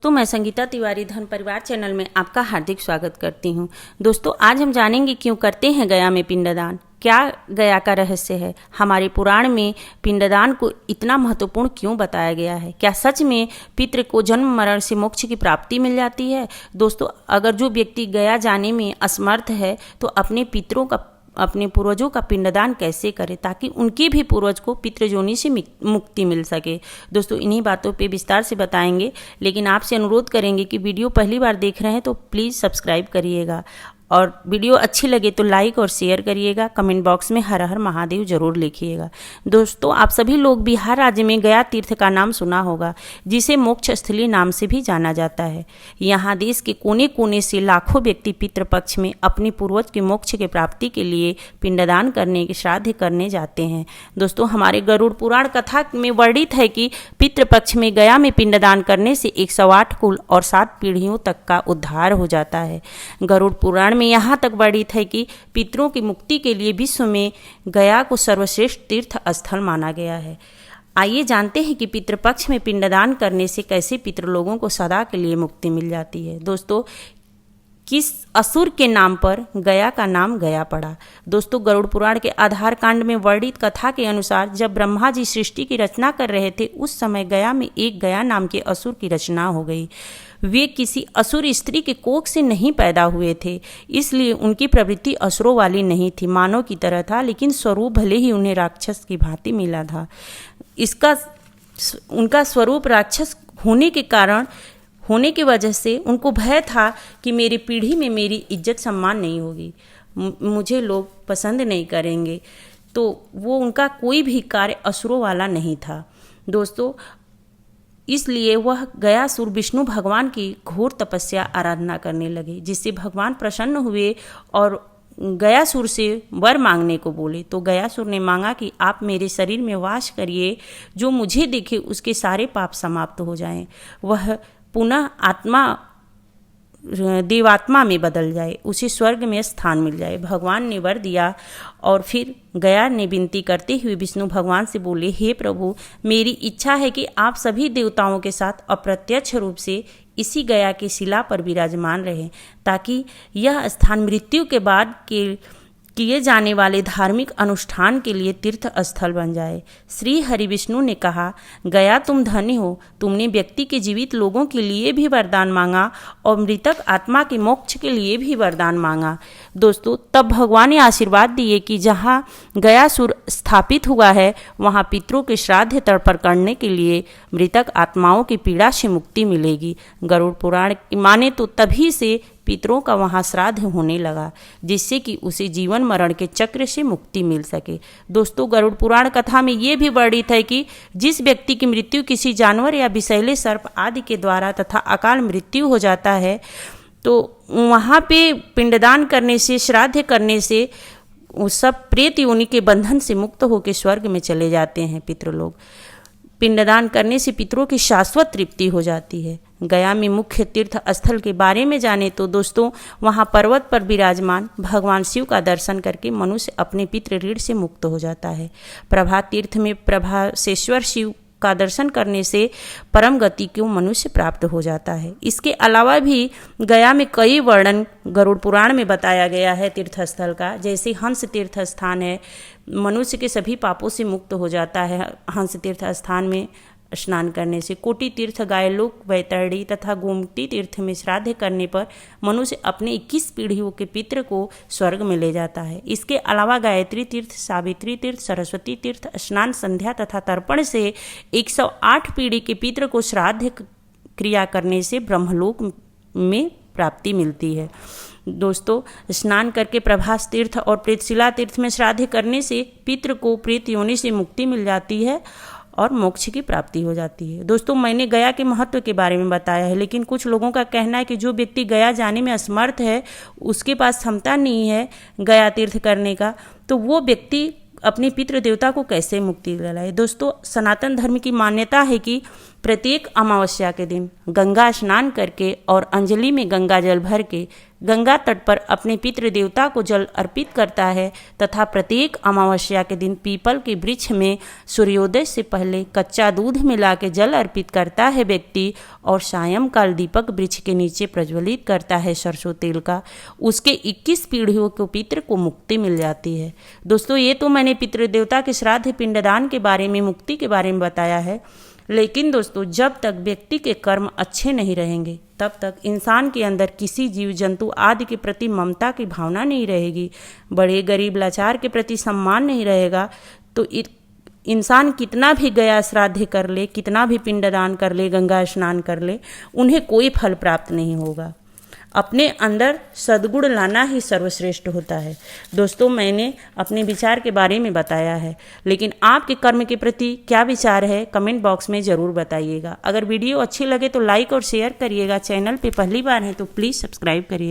तो मैं संगीता तिवारी धन परिवार चैनल में आपका हार्दिक स्वागत करती हूं। दोस्तों, आज हम जानेंगे क्यों करते हैं गया में पिंडदान, क्या गया का रहस्य है, हमारे पुराण में पिंडदान को इतना महत्वपूर्ण क्यों बताया गया है, क्या सच में पितृ को जन्म मरण से मोक्ष की प्राप्ति मिल जाती है। दोस्तों, अगर जो व्यक्ति गया जाने में असमर्थ है तो अपने पूर्वजों का पिंडदान कैसे करें ताकि उनके भी पूर्वज को पितृजोनि से मुक्ति मिल सके। दोस्तों, इन्हीं बातों पे विस्तार से बताएंगे, लेकिन आपसे अनुरोध करेंगे कि वीडियो पहली बार देख रहे हैं तो प्लीज़ सब्सक्राइब करिएगा और वीडियो अच्छी लगे तो लाइक और शेयर करिएगा। कमेंट बॉक्स में हर हर महादेव जरूर लिखिएगा। दोस्तों, आप सभी लोग बिहार राज्य में गया तीर्थ का नाम सुना होगा, जिसे मोक्ष स्थली नाम से भी जाना जाता है। यहाँ देश के कोने कोने से लाखों व्यक्ति पितृपक्ष में अपने पूर्वज के मोक्ष के प्राप्ति के लिए पिंडदान करने के श्राद्ध करने जाते हैं। दोस्तों, हमारे गरुड़ पुराण कथा में वर्णित है कि पितृपक्ष में गया में पिंडदान करने से 108 कुल और 7 पीढ़ियों तक का उद्धार हो जाता है। गरुड़ पुराण में यहाँ तक वर्णित है कि पितरों की मुक्ति के लिए विश्व में गया को सर्वश्रेष्ठ तीर्थ स्थल माना गया है। आइए जानते हैं कि पितृपक्ष में पिंडदान करने से कैसे पितृलोगों को सदा के लिए मुक्ति मिल जाती है। दोस्तों, किस असुर के नाम पर गया का नाम गया पड़ा। दोस्तों, गरुड़ पुराण के आधार कांड में वर्णित कथा के अनुसार जब ब्रह्मा जी सृष्टि की रचना कर रहे थे, उस समय गया में एक गया नाम के असुर की रचना हो गई। वे किसी असुर स्त्री के कोख से नहीं पैदा हुए थे, इसलिए उनकी प्रवृत्ति असुरों वाली नहीं थी, मानव की तरह था, लेकिन स्वरूप भले ही उन्हें राक्षस की भांति मिला था। उनका स्वरूप राक्षस होने की वजह से उनको भय था कि मेरी पीढ़ी में मेरी इज्जत सम्मान नहीं होगी, मुझे लोग पसंद नहीं करेंगे, तो वो उनका कोई भी कार्य असुरों वाला नहीं था। दोस्तों, इसलिए वह गयासुर विष्णु भगवान की घोर तपस्या आराधना करने लगे, जिससे भगवान प्रसन्न हुए और गयासुर से वर मांगने को बोले। तो गयासुर ने मांगा कि आप मेरे शरीर में वास करिए, जो मुझे देखे उसके सारे पाप समाप्त हो जाएं, वह पुनः देवात्मा में बदल जाए, उसे स्वर्ग में स्थान मिल जाए। भगवान ने वर दिया और फिर गया ने विनती करते हुए विष्णु भगवान से बोले, हे प्रभु, मेरी इच्छा है कि आप सभी देवताओं के साथ अप्रत्यक्ष रूप से इसी गया की शिला पर विराजमान रहें, ताकि यह स्थान मृत्यु के बाद किए जाने वाले धार्मिक अनुष्ठान के लिए तीर्थ स्थल बन जाए। श्री हरि विष्णु ने कहा, गया तुम धन्य हो, तुमने व्यक्ति के जीवित लोगों के लिए भी वरदान मांगा और मृतक आत्मा के मोक्ष के लिए भी वरदान मांगा। दोस्तों, तब भगवान ने आशीर्वाद दिए कि जहाँ गयासुर स्थापित हुआ है, वहाँ पितरों के श्राद्ध तर्पण करने के लिए मृतक आत्माओं की पीड़ा से मुक्ति मिलेगी। गरुड़ पुराण माने तो तभी से पितरों का वहाँ श्राद्ध होने लगा, जिससे कि उसे जीवन मरण के चक्र से मुक्ति मिल सके। दोस्तों, गरुड़ पुराण कथा में ये भी वर्णित है कि जिस व्यक्ति की मृत्यु किसी जानवर या विषैले सर्प आदि के द्वारा तथा अकाल मृत्यु हो जाता है, तो वहाँ पे पिंडदान करने से, श्राद्ध करने से वो सब प्रेत योनि के बंधन से मुक्त होकर स्वर्ग में चले जाते हैं पितृलोग। पिंडदान करने से पितरों की शाश्वत तृप्ति हो जाती है। गया में मुख्य तीर्थ स्थल के बारे में जाने तो दोस्तों, वहाँ पर्वत पर विराजमान भगवान शिव का दर्शन करके मनुष्य अपने पितृ ऋण से मुक्त हो जाता है। प्रभा तीर्थ में प्रभासेश्वर शिव का दर्शन करने से परम गति को मनुष्य प्राप्त हो जाता है। इसके अलावा भी गया में कई वर्णन गरुड़ पुराण में बताया गया है तीर्थ स्थल का, जैसे हंस तीर्थ स्थान है, मनुष्य के सभी पापों से मुक्त हो जाता है हंस तीर्थ स्थान में स्नान करने से। कोटि तीर्थ, गायलोक, वैतरणी तथा गोमती तीर्थ में श्राद्ध करने पर मनुष्य अपने 21 पीढ़ियों के पितृ को स्वर्ग में ले जाता है। इसके अलावा गायत्री तीर्थ, सावित्री तीर्थ, सरस्वती तीर्थ, स्नान, संध्या तथा तर्पण से 108 पीढ़ी के पितृ को श्राद्ध क्रिया करने से ब्रह्मलोक में प्राप्ति मिलती है। दोस्तों, स्नान करके प्रभास तीर्थ और प्रेतशिला तीर्थ में श्राद्ध करने से पितृ को प्रेत योनि से मुक्ति मिल जाती है और मोक्ष की प्राप्ति हो जाती है। दोस्तों, मैंने गया के महत्व के बारे में बताया है, लेकिन कुछ लोगों का कहना है कि जो व्यक्ति गया जाने में असमर्थ है, उसके पास क्षमता नहीं है गया तीर्थ करने का, तो वो व्यक्ति अपने पितृ देवता को कैसे मुक्ति दिलाए। दोस्तों, सनातन धर्म की मान्यता है कि प्रत्येक अमावस्या के दिन गंगा स्नान करके और अंजलि में गंगा जल भर के गंगा तट पर अपने पितृ देवता को जल अर्पित करता है तथा प्रत्येक अमावस्या के दिन पीपल के वृक्ष में सूर्योदय से पहले कच्चा दूध मिला के जल अर्पित करता है व्यक्ति और सायंकाल दीपक वृक्ष के नीचे प्रज्वलित करता है सरसों तेल का, उसके 21 पीढ़ियों को पितृ को मुक्ति मिल जाती है। दोस्तों, ये तो मैंने पितृ देवता के श्राद्ध पिंडदान के बारे में, मुक्ति के बारे में बताया है, लेकिन दोस्तों जब तक व्यक्ति के कर्म अच्छे नहीं रहेंगे तब तक इंसान के अंदर किसी जीव जंतु आदि के प्रति ममता की भावना नहीं रहेगी, बड़े गरीब लाचार के प्रति सम्मान नहीं रहेगा, तो इंसान कितना भी गया श्राद्ध कर ले, कितना भी पिंडदान कर ले, गंगा स्नान कर ले, उन्हें कोई फल प्राप्त नहीं होगा। अपने अंदर सद्गुण लाना ही सर्वश्रेष्ठ होता है। दोस्तों, मैंने अपने विचार के बारे में बताया है, लेकिन आपके कर्म के प्रति क्या विचार है कमेंट बॉक्स में ज़रूर बताइएगा। अगर वीडियो अच्छी लगे तो लाइक और शेयर करिएगा। चैनल पे पहली बार है तो प्लीज़ सब्सक्राइब करिएगा।